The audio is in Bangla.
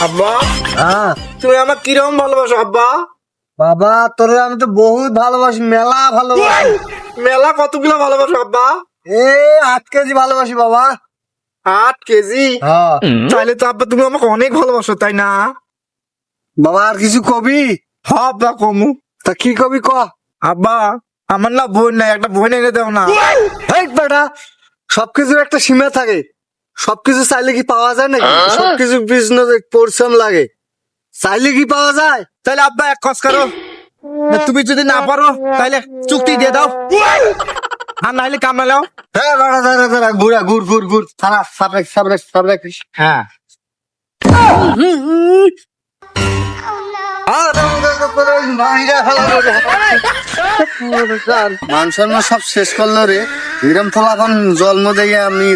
আব্বা হ্যাঁ তুমি আমার কিরকম ভালোবাসো আব্বা? বাবা, তোরে আমি তো বহুত ভালোবাসি, মেলা ভালোবাসি। মেলা কতগুলো ভালোবাসো আব্বা? 8 কেজি ভালোবাসি বাবা। 8 কেজি? হ্যাঁ তাইলে তো আব্বা তুমি আমাকে অনেক ভালোবাসো, তাই না? বাবা, আর কিছু কবি? হ্যাঁ আব্বা, কমু। তা কি কবি ক। আব্বা আমার না বোন নাই, একটা বোন এনে দাও না। হেই বেটা, সবকিছুর একটা সীমা থাকে। সবকিছু চাইলে কি পাওয়া যায় নাকি? সবকিছু বিজনেস পরিশ্রম লাগে। চাইলে কি পাওয়া যায়? তাহলে আব্বা এক কাজ করো, তুমি যদি না পারো তাহলে চুক্তি দিয়ে দাও, আর নাইলে কামড়ালাও। হ্যাঁ বেটা, দাঁড়া দাঁড়া, ঘুরা ঘুর ঘুর ঘুর, সারা সাবরেক সাবরেক সাবরেক। হ্যাঁ মান সম্মান সব শেষ করলো রে। এরম ফলাফল জন্ম দিয়ে আমি